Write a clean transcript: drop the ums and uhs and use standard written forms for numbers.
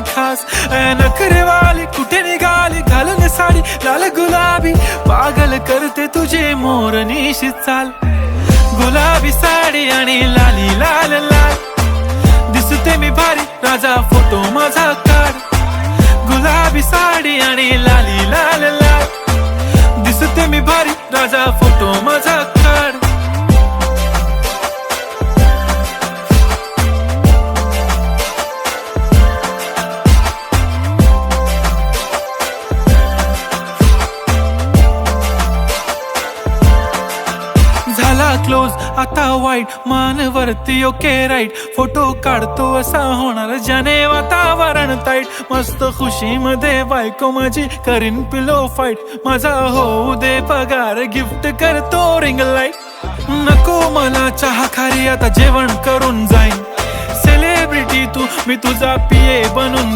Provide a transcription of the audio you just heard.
खास नखरेवाली कुठे निघाली घालून साडी लाल गुलाबी पागल करते तुझे मोरनीशी चाल गुलाबी साडी आणि लाली लाल लाल दिसते मी भारी राजा फोटो माझा काढ गुलाबी साडी आणि लाली लाल लाल दिसते मी भारी राजा फोटो माझा काढ झाला क्लोज आता वाईट मानवरती ओके राईट फोटो काढतो असा होणार ज्याने वातावरण ताईट मस्त खुशी मध्ये बायको माझी करीन पिलो फाईट माझा होऊ दे पगार गिफ्ट करतो रिंग लाईट नको मला चहा खारी आता जेवण करून जाईन सेलिब्रिटी तू मी तुझा पिये बनून